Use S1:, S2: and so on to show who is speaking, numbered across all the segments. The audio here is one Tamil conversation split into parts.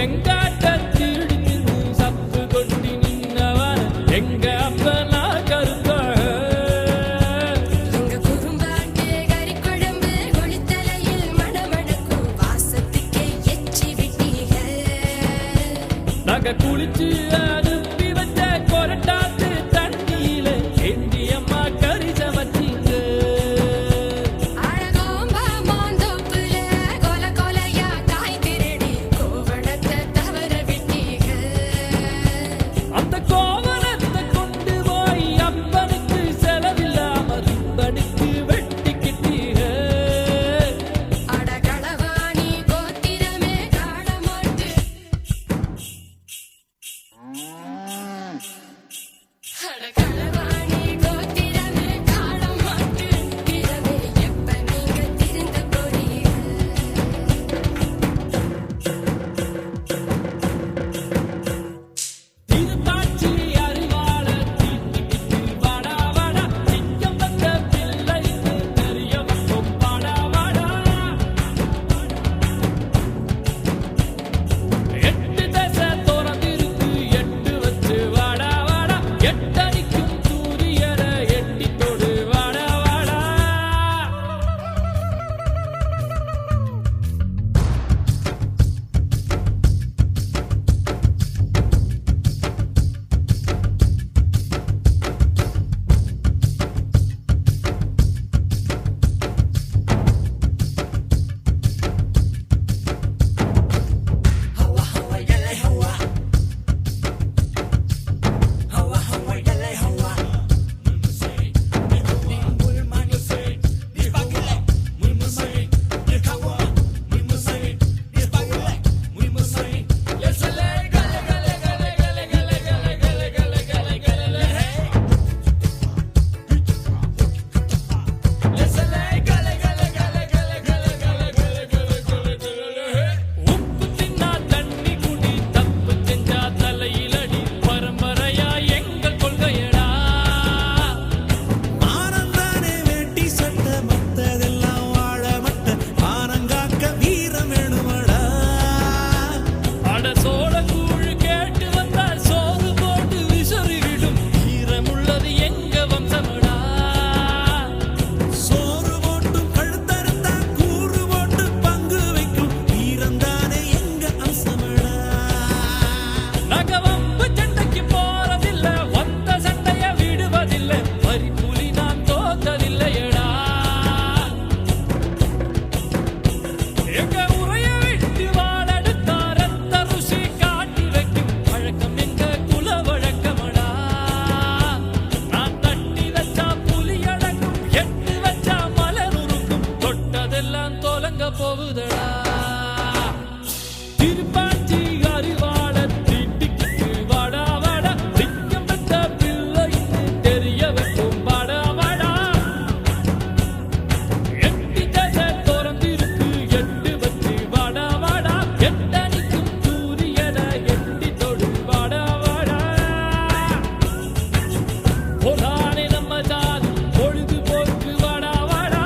S1: எங்காட்ட திருடின்னு சப்பு கொட்டி நின்னவன் எங்க அப்பனா கருத்த
S2: எங்க குறும்பாட்டே கறிக்குழம்பு குளித்தலையில் மணமணக்கும் வாசத்துக்கே எச்சி விட்டீங்க.
S1: நாங்க குளிச்சு அனுப்பி வச்ச கொரட்டாத்து தண்ணியில ஏந்தி அம்மா கறி சமைச்சீங்க.
S2: அழகோம்பா மாந்தோப்புல கொல கொலையா காய் திருடி கோவணத்தை தவற விட்டீங்க.
S1: அந்த கோவணத்தை கொண்டு போய் அப்பனுக்கு செலவில்லாம ரிப்பனுக்கு வெட்டிக்கிட்டீங்க.
S2: அடகளவாணி கோத்திரமே காணமாட்டு. அடகளவாணி கோத்திரமே காணமாட்டு. இரவே எப்ப நீங்க திருந்த போறீங்க?
S1: திருப்பாச்சி அருவாள தீட்டிக்கிட்டு வாடா வாடா சிங்கம் வந்த பிள்ளைன்னு தெரிய வந்தோம் வாடா வாடா. எட்டு தசை திறந்திருக்கு எட்டு வச்சு வாடா வாடா எட்டடிக்கும் சூரியனை எட்டி தொடு வாடா வாடா. உப்பு தின்னா தண்ணி குடி தப்பு செஞ்சா தலையிலடி பரம்பரையா எங்கள் கொள்கையடா.
S3: ஆனந்தானே வேட்டி சட்டை மத்ததெல்லாம் வாழ மட்ட ஆனங்காக்க வீரம் வேணுமடா.
S1: அட சோழ கூழ் கேட்டு வந்தா சோறு போட்டு விசுறி விடும் ஈரமுள்ளது எங்க வம்சமடா.
S3: சோறு போட்டும் கழுத்தறுத்தா கூறு போட்டு பங்கு வைக்கும் வீரந்தானே எங்க அம்சமடா.
S1: நாங்க வம்பு சண்டைக்கு போறதில்ல வந்த சண்டைய விடுவதில்ல வரி புலி நான் தோத்ததில்லையடா. எங்க உரைய விட்டு வாழெடுத்தா ரத்த ருசி காட்டி வைக்கும் பழக்கம் எங்க குல வழக்கமடா. நான் தட்டி வச்சா புலி அடங்கும் எட்டு வச்சா மலர் உருக்கும் தொட்டதெல்லாம் தொலங்க போகுதடா. திருப்பாச்சி அறிவாள தீட்டிக்கிட்டு வாடா வாடா சிங்கம் பெற்ற பிள்ளைன்னு தெரிய வைக்கும் வாடா வாடா. எட்டி தசை திறந்திருக்கு எட்டு வச்சு வாடா வாடா எட்டடிக்கும் சூரியனை எட்டி தொடு வாடா வாடா. போதானே நம்ம ஜாதி பொழுதுபோக்கு வாடா வாடா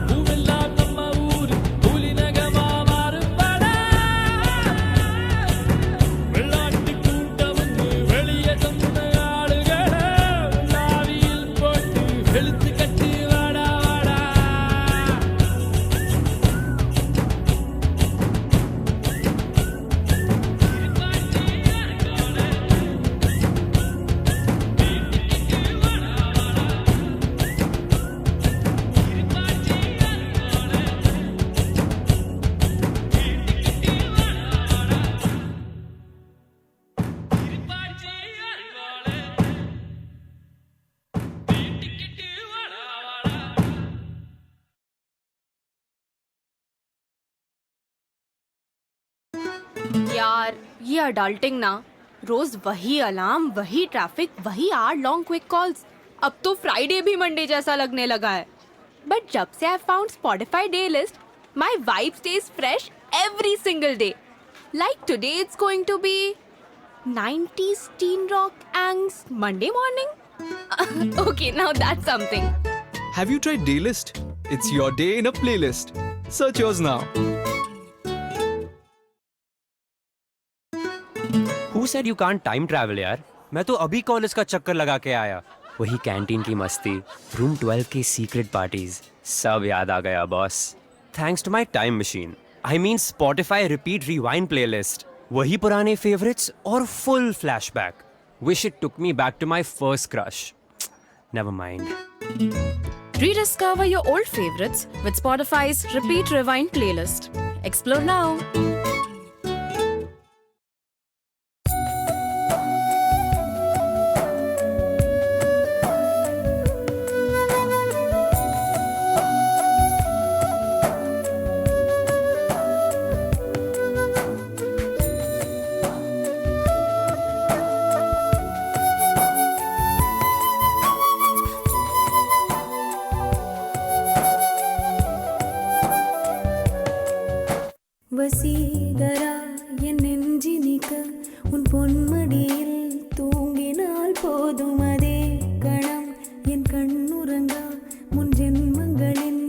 S1: பூவெல்லாம் நம்ம ஊரு புலிநகமா மாறும் வாடா. வெள்ளாட்டு கூட்டம் வந்து வெளியே சொன்ன ஆளுகளை உள்ளாவியில் போட்டு வெளுத்து கட்டி வாடா வாடா.
S4: यार ये अडल्टिंग ना, रोज वही अलार्म, वही ट्रैफिक, वही 8 लॉन्ग क्विक कॉल्स. अब तो फ्राइडे भी मंडे जैसा लगने लगा है. बट जब से I found Spotify day list, my vibe stage fresh every single day. Like today it's going to be 90s teen rock angst Monday morning. Okay, now that's something.
S5: Have you tried Daylist? It's your day in a playlist. Search yours now.
S6: said you can't time travel यार? मैं तो अभी कॉलेज का चक्कर लगा के आया. वही कैंटीन की मस्ती, रूम 12 की सीक्रेट पार्टीज, सब याद आ गया boss. Thanks to my time machine. I mean Spotify repeat rewind playlist. वही पुराने favorites और full flashback. Wish it took me back to my first crush. Never mind.
S7: Rediscover your old favorites with Spotify's Repeat Rewind playlist. Explore now.
S8: Vaseegara என் நெஞ்சினிக்க உன் பொன்மடியில் தூங்கினால் போதும் அதே கணம் என் கண்ணுறங்கா முன் ஜென்மங்களின்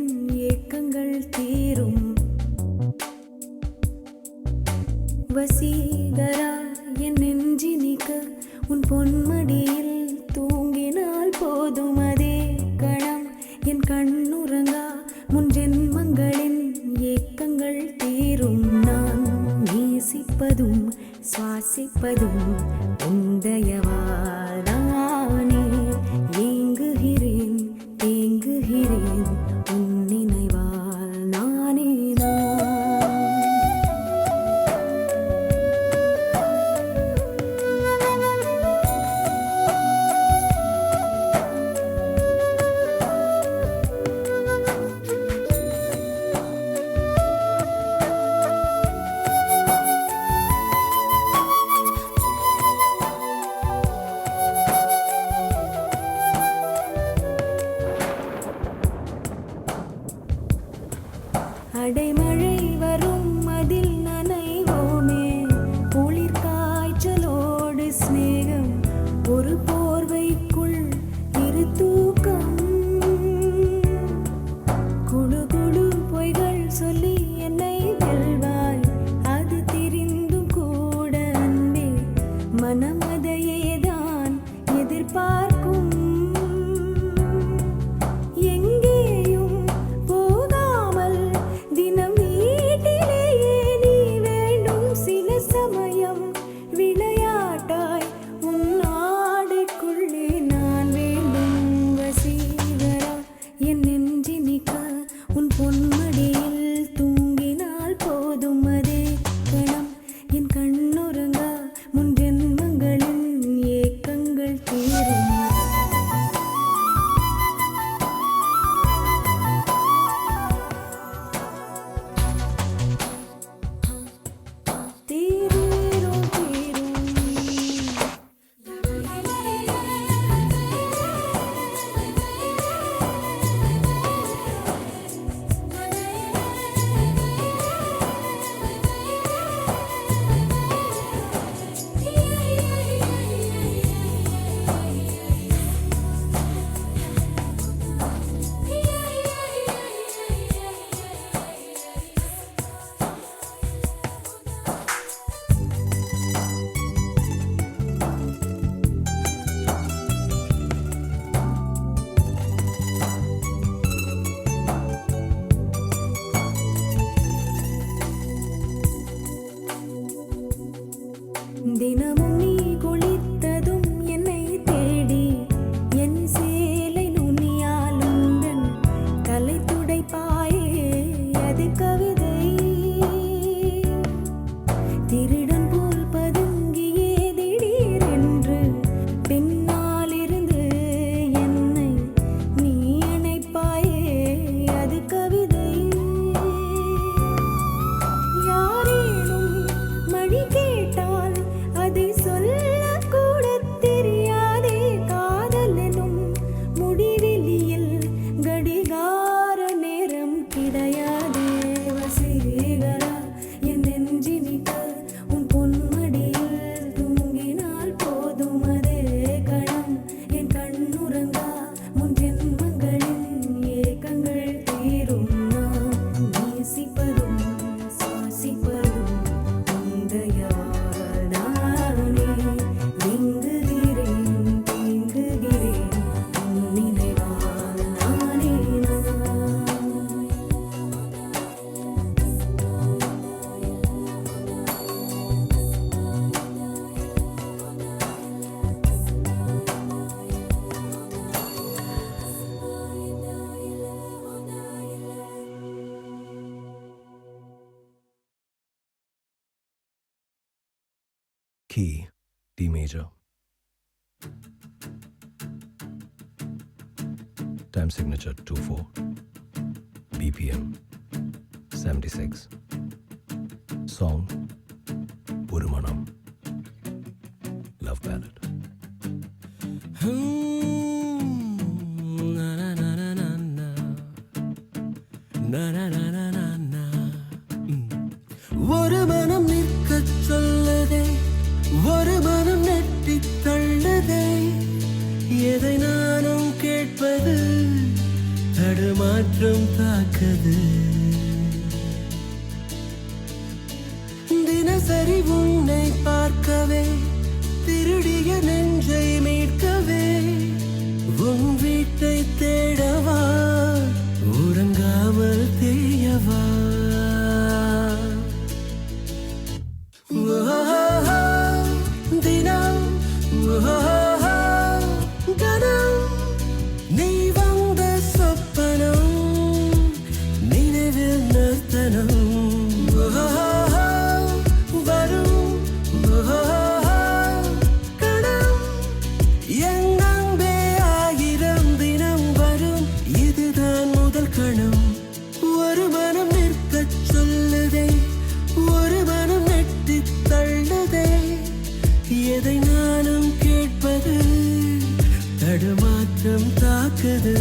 S8: ஏக்கங்கள் தீரும். வசீகரா என் நெஞ்சினிக்க உன் பொன்மடியில் தூங்கினால் போதும் அதே கணம் என் கண்ணுறங்கா முன் ஜென்மங்களின் ஏக்கங்கள் தீரும். நான் நேசிப்பதும் சுவாசிப்பதும் உந்தயவால் நானே ஏங்குகிறேன் தேங்குகிறேன் உன் நினைவால் நானே நான். அடைமழை வரும் அதில் நனைவோமே, குளிர் காய்ச்சலோடு சிநேகம், ஒரு போர்வைக்குள் இரு தூக்கம். குழு குழு பொய்கள் சொல்லி என்னை வெல்வாய், அது தெரிந்தும் கூட அன்பே மனம் அதையேதான் எதிர்பார்க்கும். தினமும் நீ குளித்ததும் என்னை தேடி என் சேலை நுனியால் உந்தன் தலை துடைப்பாயே, அது கவிதை. திருடன் போல் பதுங்கியே திடீரென்று பின்னால் இருந்து என்னை நீ அணைப்பாயே, அது கவிதை. யாரேனும் மணி கேட்டால் அது
S9: Key, D major. Time signature 2/4. BPM 76. Song Oru Manam. Love ballad.
S3: ஒரு மனம் நிற்கச் சொல்லுதே, ஒரு மனம் நெட்டித் தள்ளுதே, எதை நானும் கேட்பது தடுமாற்றம் தாக்குது. தினசரி உன்னை பார்க்கவே, திருடிய நெஞ்சை மீட்கவே, உன் வீட்டை தேடவா, உறங்காமல் தேயவா. தினம் கணம் நீ வந்த சொப்பனம், நினைவில் நிறுத்தனம் வரும் கணம். என் அன்பே ஆயிரம் தினம் வரும், இதுதான் முதல் கணம். ஒரு மனம் நிற்கச் சொல்லுதே, ஒரு மனம் நெட்டித் தள்ளுதே, எதை நானும் கேட்பது தடுமாற்றம் தாக்குது.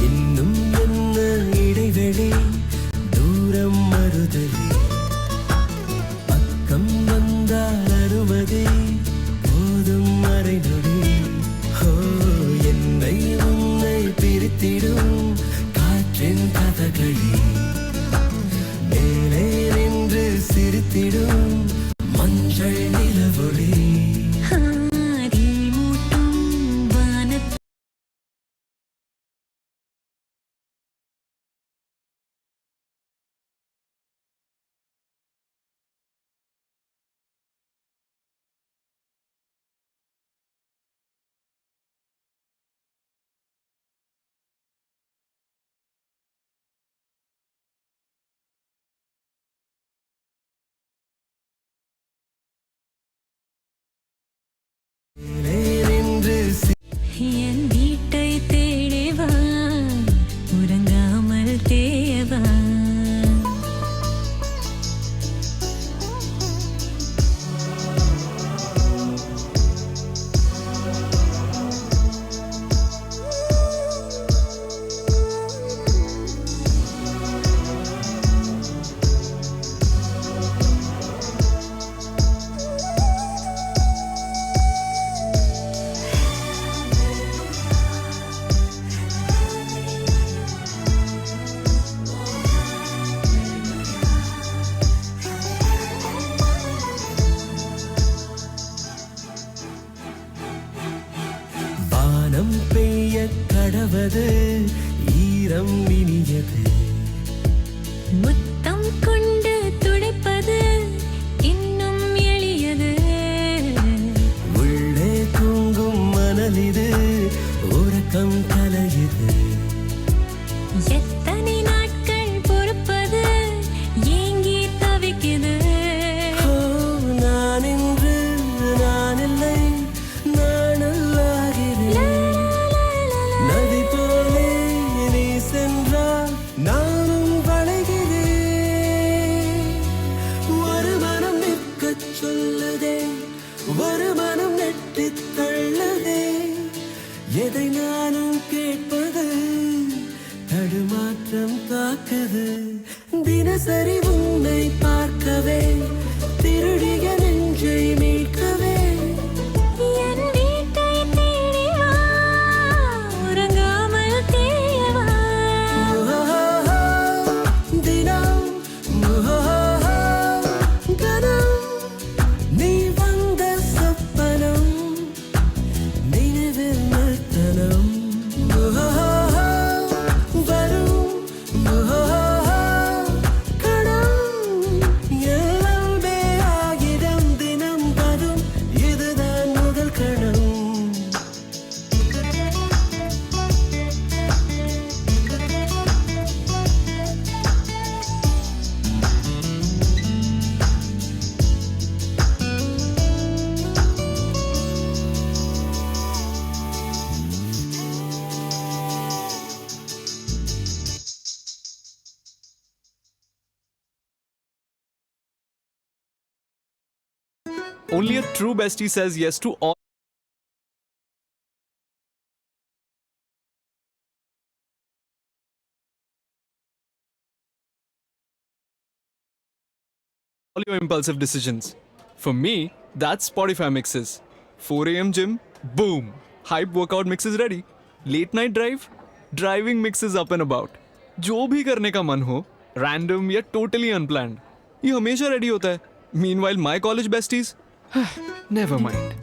S3: இன்னும் என்ன இடைவெளி, தூரம் மறுதலி, பக்கம் வந்தால் அனுமதி, போதும் அரை நொடி. ஓ, என்னை உன்னை பிரித்திடும் காற்றின் கதகளி, மேலே நின்று சிரித்திடும் மஞ்சள் நிலவொளி.
S8: என் வீட்டை தேடவா, உறங்காமல் தேயவா. வானம் பெய்ய கடவது, ஈரம் இனியது,
S7: முத்தம் கொண்டு துடைப்பது இன்னும் எளியது.
S3: உள்ளே தூங்கும் மணலிது, உறக்கம் கலையுது.
S7: எத்தனை நாட்கள் பொறுப்பது, ஏங்கி தவிக்குது.
S3: ஓ, நான் இன்று நான் இல்லை, நான் அல்லாகிறேன். நதி போலே நீ சென்றால் நானும் வளைகிறேன். ஒரு மனம் நிற்கச் சொல்லுதே, ஒரு மனம் நெட்டித் தள்ளுதே, எதை நானும் கேட்பது தடுமாற்றம் தாக்குது. தினசரி உன்னை பார்க்கவே, திருடிய நெஞ்சை மீட்கவே,
S7: என் வீட்டை தேடிவா, உறங்காமல் தேயவா.
S3: தினம் கணம்
S5: Only a true bestie says yes to all your impulsive decisions. For me, that's Spotify mixes. 4 a.m. gym, boom. Hype workout mix is ready. Late night drive, driving mixes up and about. जो भी करने का मन हो, random या totally unplanned, ये हमेशा ready होता है. Meanwhile, my college besties, never mind.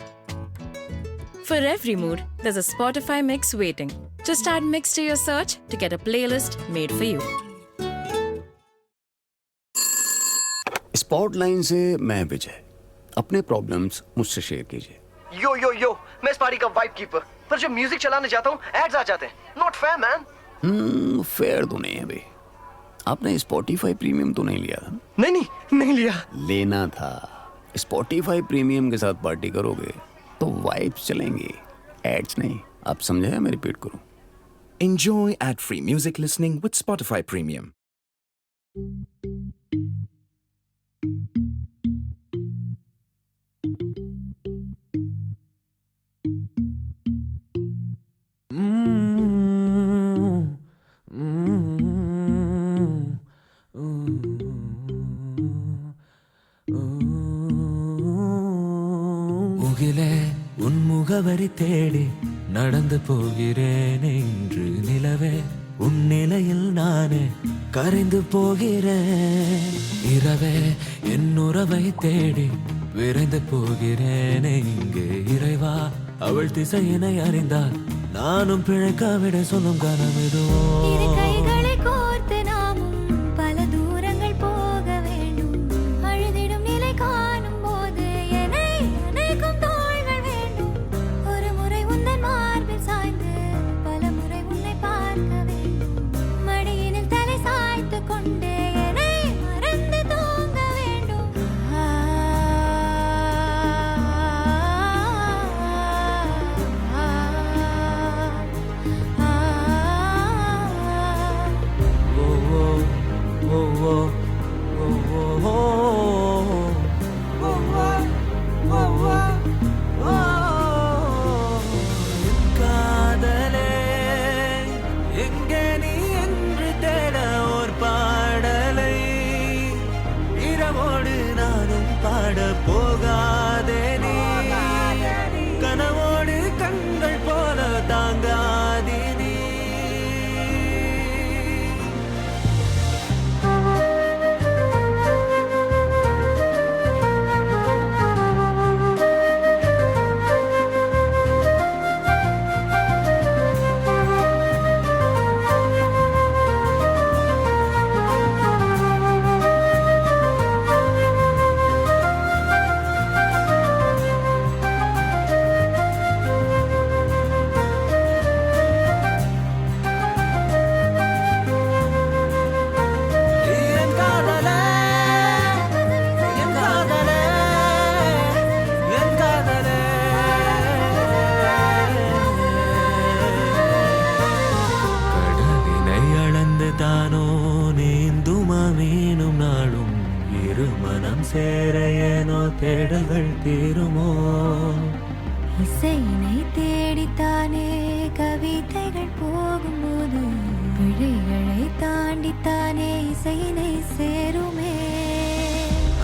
S7: For every mood, there's a Spotify mix waiting. Just add mix to your search to get a playlist made for you.
S10: स्पॉटलाइन से मैं विजय, अपने प्रॉब्लम्स मुझसे शेयर कीजिए।
S11: यो यो यो, मैं इस पार्टी का वाइब कीपर, पर जब म्यूजिक चलाने जाता हूँ एड्स आ जाते हैं। Not fair man.
S10: फेयर तो नहीं है भाई। आपने स्पॉटिफाई प्रीमियम तो नहीं लिया था?
S11: नहीं लिया।
S10: लेना था। स्पॉटिफाई प्रीमियम के साथ पार्टी करोगे तो वाइब्स चलेंगी, एड्स नहीं। आप समझे या मैं रिपीट करूं?
S12: Enjoy ad-free music listening with Spotify Premium.
S8: முகிலே உன் முகவரி தேடி நடந்து போகிறேன் என்று நிலவே உன் நிலையில் நானே கரைந்து போகிறேன். இரவே என் உறவை தேடி விரைந்து போகிறேன் இங்கே இறைவா அவள் திசையினை அறிந்தால் நானும் பிழைக்க விட சொல்லும் கனம் இதுவோ.
S2: கைகளை கோர்த்து நாமும் பல தூரங்கள் போக வேண்டும். அழுதிடும் நிலை காணும் போது என்னை அணைக்கும் தோள்கள் வேண்டும். ஒரு முறை உந்தன் மார்பில் சாய்ந்து பல முறை உன்னை பார்க்க வேண்டும். மடியினில் தலை சாய்த்து கொண்டே என்னை மறந்து தூங்க வேண்டும்.
S8: காதலே எங்கே நீ என்று தேட ஓர் பாடலை இரவோடு நானும் பாட போகாதே நீ கனவோடு கண்கள் போல தாங்காதே நீ. என் காதலே என் காதலே என் காதலே கடலினை அளந்து தானோ நீந்துமா மீனும் நாடும் இருமனம் சேர ஏனோ தேடல்கள் தீருமோ.
S2: இசையினை தேடித்தானே கவிதைகள் போகும்போது விழிகளை தாண்டித்தானே இசையினை சேருமே.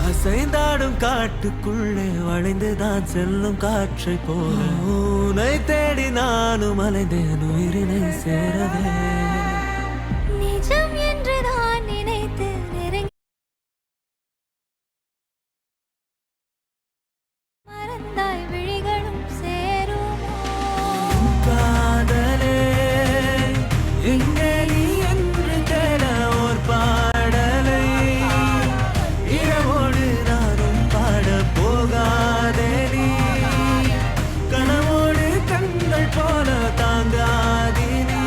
S8: அசைந்தாடும் காட்டுக்குள்ளே வளைந்துதான் செல்லும் காற்றை போல உன்னை தேடி நானும் அலைந்தேன் உயிரினை சேரவே.
S2: நிஜம் என்று நான் நினைத்து நெருங்கி மறந்தாய் விழிகளும் சேருமோ.
S8: காதலே எங்கே நீ என்று தேட ஓர் பாடலை இரவோடு நானும் பாட போகாதே நீ கனவோடு கண்கள் போல தாங்காதே நீ.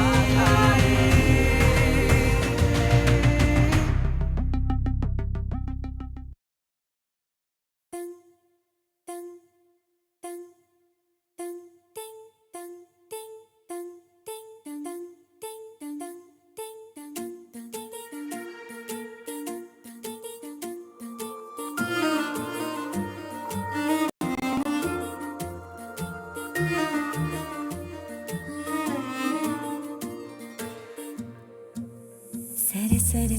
S2: Ding dong ding dong ding dong ding dong ding dong dong.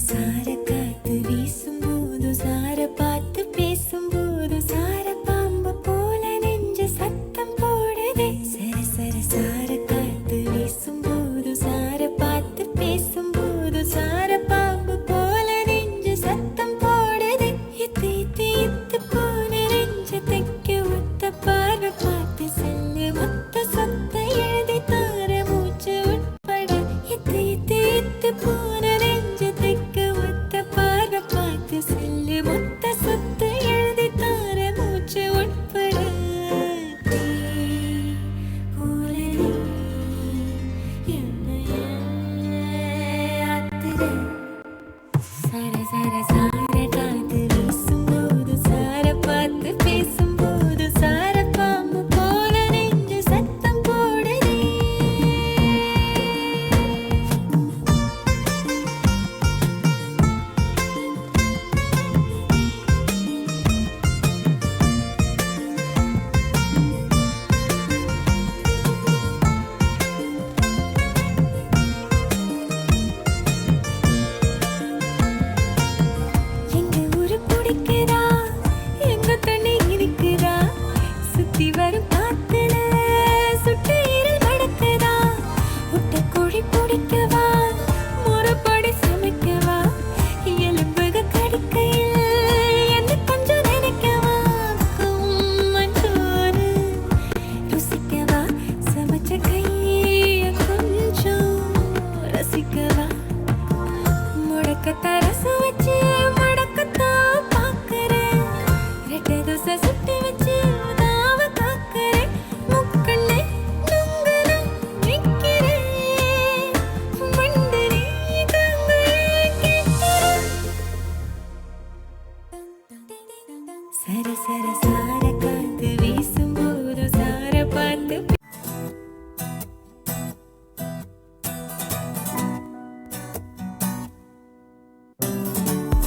S2: சார காத்து வீசும்போது சார பார்த்து பேசும்போது சார பாம்பு போல நெஞ்சு சத்தம் போடுதே சர சர சார காத்து வீசும்போது சார பார்த்து பேசும்போது சார பாம்பு போல நெஞ்சு சத்தம் போடுதே இத்து இத்து இத்து போன நெஞ்சு தைக்க ஒத்த பார்வை பார்த்து செல்லு மொத்த சொத்த எழுதி தார மூச்சு உட்பட இத்து இத்து இத்து போன நெஞ்சு தைக்க ஒத்த பார்வை பார்த்து செல்லு மொத்த சொத்த எழுதி தார மூச்சு உட்பட தீ போல நீ என்னைய ஆத்துற சர சர சார காத்து வீசும்போது சார பார்த்து பேசும்போது சார பாம்பு போல நெஞ்சு சத்தம் போடுதே எங்க ஊரு பிடிக்குதா எங்க கண்ணு இருக்குதா சுத்தி வரும் காத்துல சுட்டு இருள் மடக்குதா முட்டை கோழி பிடிக்கவா முறைப்படி சமைக்கவா எலும்புக கடிக்கையில் என்ன கொஞ்சம் நினைக்கவா மஞ்சோறு ருசிக்கவா சமைச்ச கைய கொஞ்சம் ரசிக்கவா முடக்கத்தா ரசம் வச்சு முடக்கத்தான் பார்க்கறேன் ரெட்டை தோசை சுட்டு வச்சு உதாவ காக்கறேன் முக்கண்ணு நுங்குல நிக்கிறேன் மண்டனி கங்கையை கேட்கிறேன் சர சர சார காத்து வீசும்போது சார பார்த்து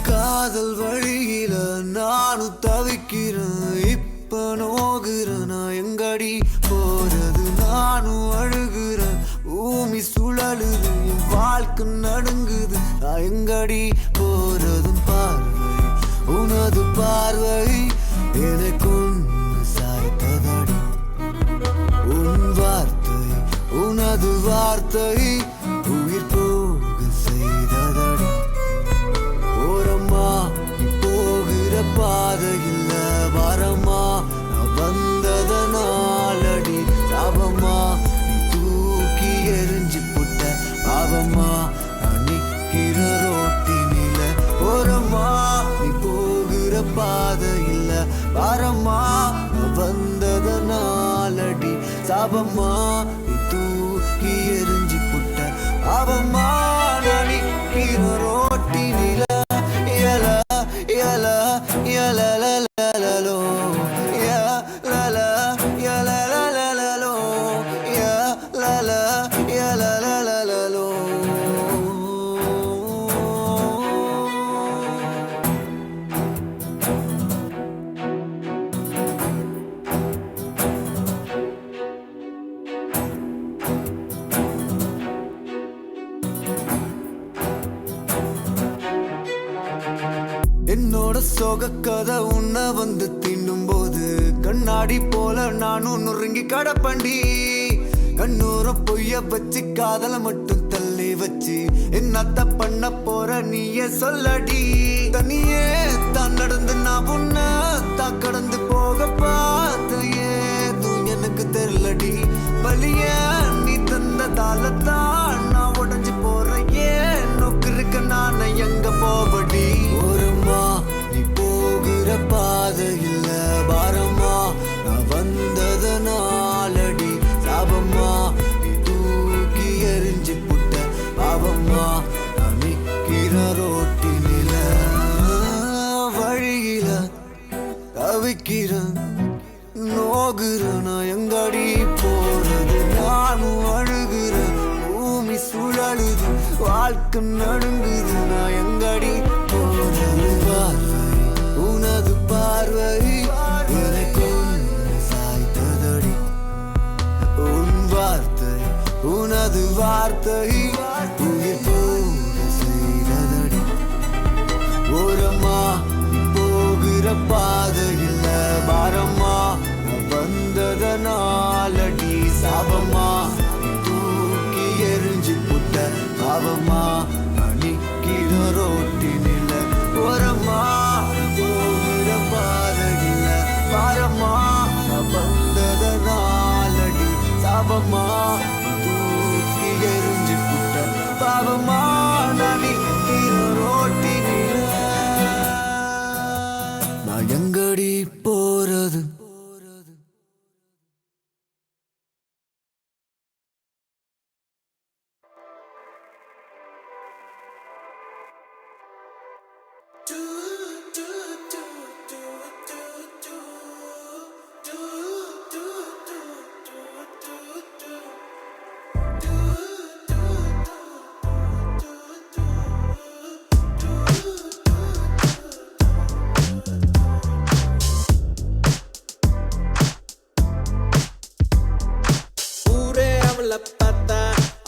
S8: காதல் வழியில நானும் தவிக்கிறேன் இப்ப நோகுறேன் நான் எங்கடி போறது நானும் அழுகுறேன் பூமி சுழலுது என் வாழ்க்கை நடுங்குது நான் எங்கடி போறதும் பார்வை உனது பார்வை எனக்கு ஒன்று சாய்த்ததடி உன் வார்த்தை உனது வார்த்தை உயிர் போக செய்ததடி ஓரம்மா போகிற பாதையில் வரமா நான் வந்ததனாலடி சாபமா நீ தூக்கி எரிஞ்சு புட்ட பாவமா நான் நிக்கிற ரோட்டினில ஓரமா நீ போகிற பாதையில் வரமா நான் வந்ததனாலடி சாபமா நீ தூக்கி எரிஞ்சு புட்ட பாவமா நான் நிக்கிற ரோட்டினில yala yala yala la la la lo ya la la yala la la la lo ya la la yala la la la lo என்னோட சோக கதை உன்னை வந்து தின்னும் போது கண்ணாடி போல நானும் நுறுங்கி கடப்பண்டி கண்ணூரம் பொய்ய வச்சு காதல மட்டும் தள்ளி வச்சு என்னத்த பண்ண போற நீயே சொல்லடி தனியே தான் நடந்து நான் உன்னை தான் கடந்து போக பார்த்தையே தூ எனக்கு தெரியலடி வலிய நீ தந்ததால தான் நான் உடஞ்சு போறேன் ஏன் நோக்கு இருக்க நான் எங்க போவடி ஒருமா நீ போகிற பாதையில் பாரமா நான் வந்ததனாலடி சாபமா நீ தூக்கி எரிஞ்சு புட்ட பாவமா நான் நிக்கிற ரோட்டினில வழியில தவிக்கிறேன் நோகுறேன் நான் எங்கடி போறது நானும் அழுகுறேன் பூமி சுழலுது வாழ்க்கை நடுங்குது நான் எங்கடி போறது பார்வை உனது பார்வை எனக்கு ஒன்று சாய்த்ததடி உன் வார்த்தை உனது வார்த்தை உயிர் போக செய்ததடி பாதையில் பாரமா வந்ததனாலடி சாபமா தூக்கி எரிஞ்சு புட்ட பாவமா நிக்கிற ரோட்டினில ஓரமா போகிற பாதையில் பாரமா வந்ததனாலடி சாபமா தூக்கி எரிஞ்சு புட்ட பாவமா நிக்கிற ரோட்டினில நான் எங்கடி போறது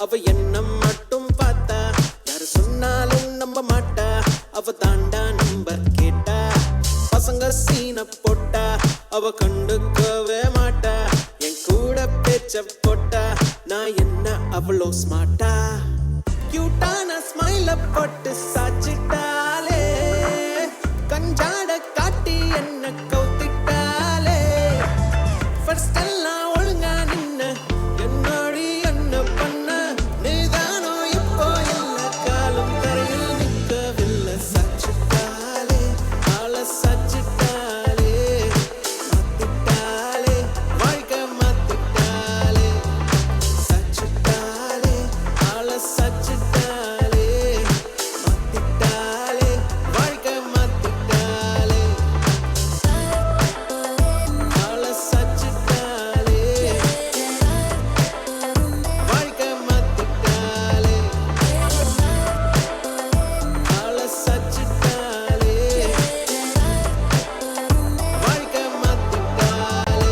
S3: அவ என்ன மட்டும் பார்த்தா யாரு சொன்னாலும் நம்ப மாட்டா அவ தாண்டா நம்பர் கேட்டா பசங்க சீன போட்டா அவ கண்டுக்கவே மாட்டா என் கூட பேச்ச போட்டா நான் என்ன அவ்வளோ ஸ்மார்ட்டா கியூட்டான ஸ்மைல போட்டு சாச்சிட்டாலே கஞ்சாட காட்டி என்ன கவுத்திட்டாலே ஃபர்ஸ்ட் எல்லாம் ஒழுங்கா நின்ன என்னோடி என்ன பண்ண நீதானோ இப்போ எல்லா காலம் தரையில் நிற்கவில்லை சாச்சிட்டாலே ஆள சாச்சிட்டாலே மாத்திட்டாலே வாழ்க்கை மாத்திட்டாலே சாச்சிட்டாலே ஆள சாச்சிட்டாலே மாத்திட்டாலே வாழ்க்கை மாத்திட்டாலே ஆள சாச்சிட்டாலே வாழ்க்கை மாத்திட்டாலே ஆள சாச்சிட்டாலே வாழ்க்கை மாத்திட்டாலே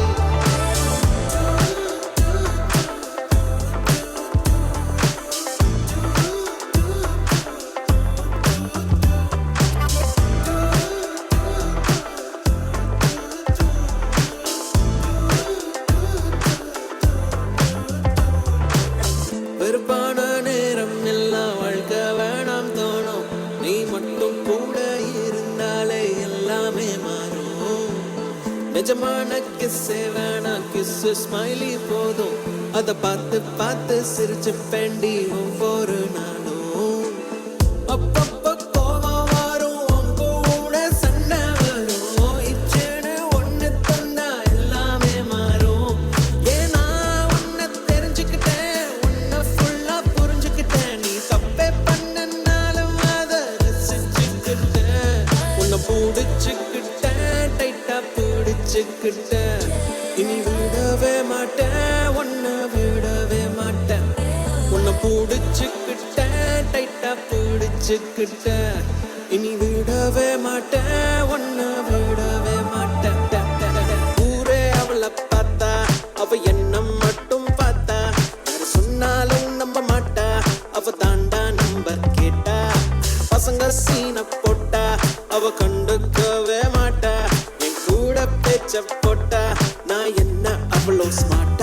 S3: வெறுப்பான நேரம் எல்லாம் வாழ்க்கை வேணாம் தோணும் நீ மட்டும் கூட இருந்தாலே எல்லாமே மாறும் நிஜமான கிஸ்ஸே வேணாம் கிஸ்ஸு ஸ்மைலி போதும் அதை பார்த்து பார்த்து சிரிச்சு பெண்டி ஒவ்வொரு நாளும் அப்பப்ப கோவம் வரும் உன் கூட சண்டை வரும் இச்சேன்னு ஒண்ணு தந்தா எல்லாமே மாறும் ஏன்னா உன்னை தெரிஞ்சுக்கிட்டேன் உன்னை ஃபுல்லா புரிஞ்சுக்கிட்டேன் நீ தப்பே பண்ணனாலும் அதை ரசிச்சுக்கிட்டேன் உன்னை பிடிச்சுக்கிட்டேன் டைட்டா பிடிச்சுக்கிட்டேன் இனி விடவே மாட்டேன் உன்னை விடவே மாட்டேன் உன்னை பிடிச்சுக்கிட்டேன் டைட்டா பிடிச்சுக்கிட்டேன் இனி விடவே மாட்டேன் உன்னை விடவே மாட்டேன் ஊரே அவளை பார்த்தா அவ என்ன மட்டும் பார்த்தா யாரு சொன்னாலும் நம்ப மாட்டா அவ தாண்டா நம்பர் கேட்டா பசங்க சீன போட்டா அவ கண்டுக்கவே மாட்டா என் கூட பேச்ச போட்டா நான் என்ன அவ்வளோ ஸ்மார்ட்